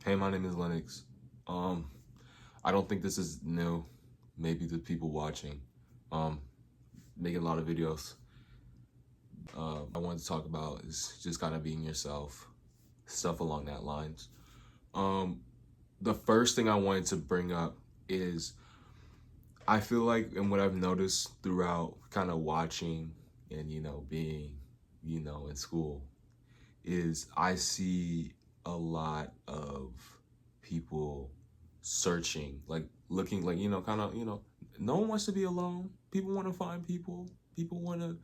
Hey, my name is Lennox. Um, I don't think this is new. Maybe the people watching, um, making a lot of videos. I wanted to talk about is just kind of being yourself, stuff along that lines. Um, the first thing I wanted to bring up is I feel like, and what I've noticed throughout kind of watching and being, in school, is I see a lot of people searching, like looking, like kind of, no one wants to be alone. People want to find people. People want to,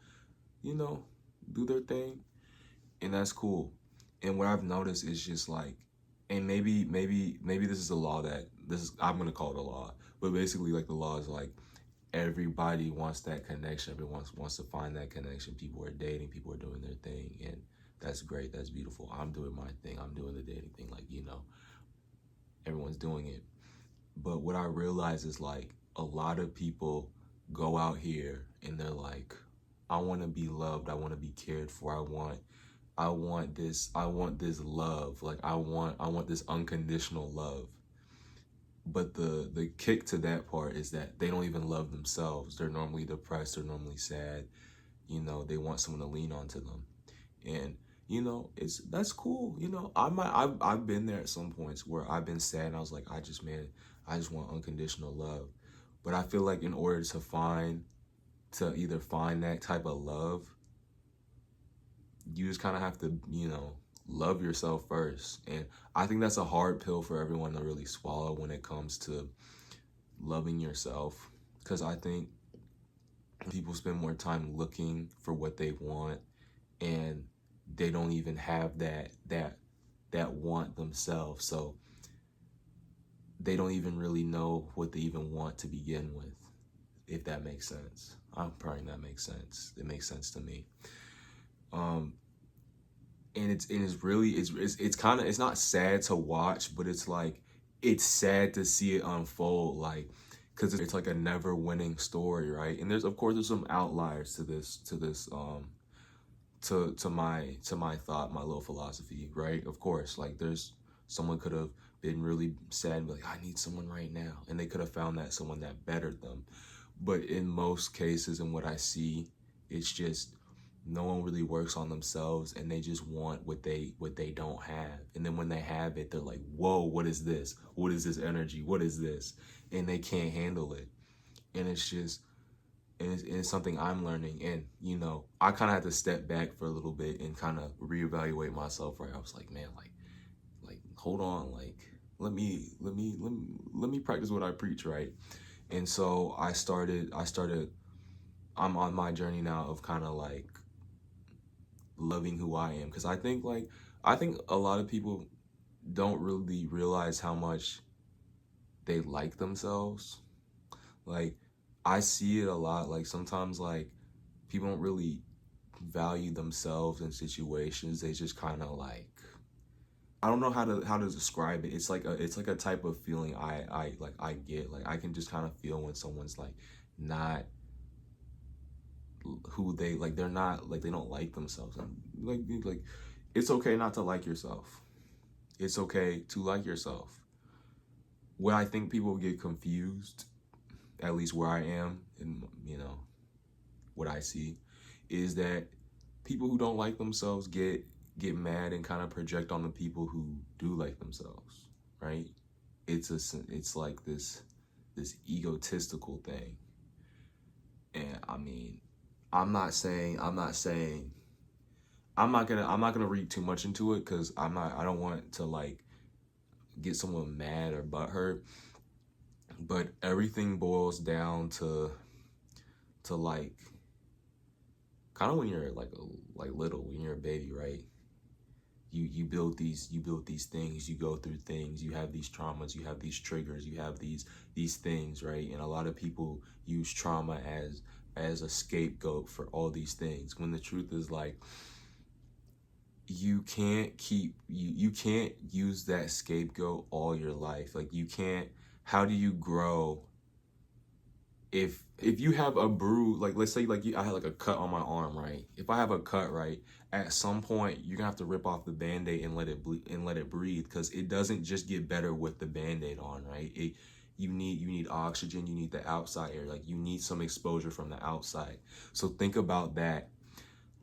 you know, do their thing, and that's cool. And what I've noticed is just like, and maybe this is a law that this is I'm gonna call it a law, but basically like the law is like everybody wants that connection. Everyone wants to find that connection. People are dating. People are doing their thing, and that's great. That's beautiful. I'm doing my thing. I'm doing the dating thing. Like everyone's doing it. But what I realize is like a lot of people go out here and they're like, I want to be loved. I want to be cared for. I want this love. Like I want this unconditional love. But the kick to that part is that they don't even love themselves. They're normally depressed. They're normally sad. They want someone to lean onto them, and it's that's cool. I've been there at some points where I've been sad and I was like, I just want unconditional love. But I feel like in order to either find that type of love, you just kind of have to love yourself first. And I think that's a hard pill for everyone to really swallow when it comes to loving yourself, because I think people spend more time looking for what they want, and they don't even have that want themselves. So they don't even really know what they even want to begin with, if that makes sense. I'm praying that makes sense. It makes sense to me. Um, and it's really it's kind of, it's not sad to watch, but it's like it's sad to see it unfold, like because it's like a never winning story, right? And there's, of course, there's some outliers to my thought, my little philosophy, right? Of course, like there's someone could have been really sad and be like, I need someone right now, and they could have found that someone that bettered them. But in most cases, and what I see, it's just no one really works on themselves, and they just want what they don't have. And then when they have it, they're like, whoa, what is this? What is this energy? What is this? And they can't handle it. And it's just, and it's something I'm learning. And I kind of had to step back for a little bit and kind of reevaluate myself. Right, I was like, man, like hold on, like let me practice what I preach, right? And so I started I'm on my journey now of kind of like loving who I am, because I think a lot of people don't really realize how much they like themselves. Like I see it a lot. Like sometimes like people don't really value themselves in situations. They just kind of like, I don't know how to describe it. It's like a type of feeling I get. Like I can just kind of feel when someone's like not who they like. They're not like, they don't like themselves. And like it's okay not to like yourself. It's okay to like yourself. What I think people get confused, at least where I am, and what I see, is that people who don't like themselves get mad and kind of project on the people who do like themselves, right? It's like this egotistical thing. And I mean, I'm not gonna read too much into it, because I don't want to like get someone mad or butthurt. But everything boils down to like kind of when you're like little, when you're a baby, right? You build these things, you go through things, you have these traumas, you have these triggers, you have these things, right? And a lot of people use trauma as a scapegoat for all these things, when the truth is like, you can't use that scapegoat all your life. Like you can't. How do you grow if you have a bruise, like let's say like I had like a cut on my arm, right? If I have a cut, right, at some point you're gonna have to rip off the band-aid and let it bleed and let it breathe, because it doesn't just get better with the band-aid on, right? You need oxygen, you need the outside air, like you need some exposure from the outside. So think about that,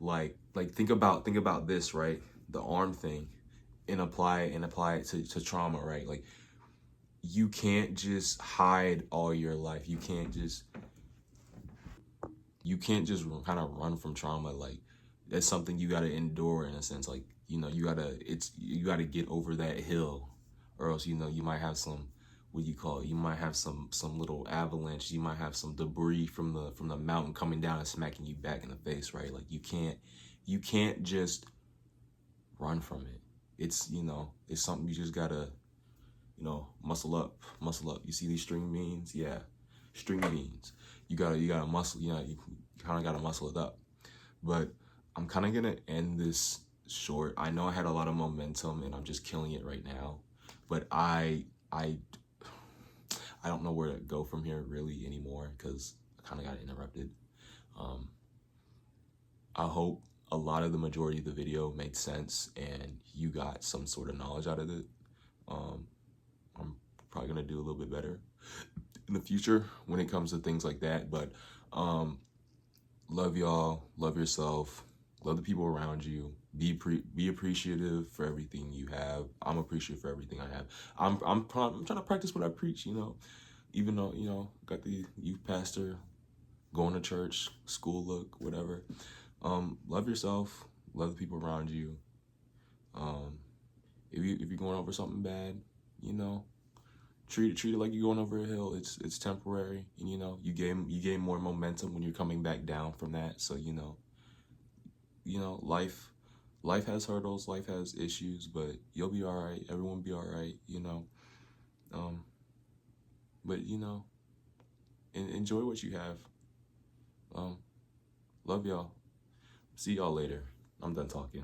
like think about this, right? The arm thing, and apply it to trauma, right? Like you can't just hide all your life. You can't just kind of run from trauma. Like that's something you got to endure in a sense. Like, you know, you got to get over that hill, or else, you know, you might have some, what do you call it? You might have some little avalanche. You might have some debris from the mountain coming down and smacking you back in the face, right? Like you can't just run from it. It's, you know, it's something you just gotta, you know, muscle up. You see these string beans? Yeah, string beans. You gotta muscle, you know, you kind of gotta muscle it up. But I'm kind of gonna end this short. I know I had a lot of momentum and I'm just killing it right now, but I don't know where to go from here really anymore, because I kind of got interrupted. I hope a lot of the majority of the video made sense and you got some sort of knowledge out of it. I'm probably gonna do a little bit better in the future when it comes to things like that. But love y'all, love yourself, love the people around you. Be appreciative for everything you have. I'm appreciative for everything I have. I'm trying to practice what I preach, you know, even though, you know, got the youth pastor, going to church, school look, whatever. Love yourself, love the people around you. If you're going over something bad, you know, treat it like you're going over a hill. It's temporary, and you know, you gain more momentum when you're coming back down from that. So you know, life has hurdles, life has issues, but you'll be all right. Everyone will be all right, you know. But you know, enjoy what you have. Love y'all. See y'all later. I'm done talking.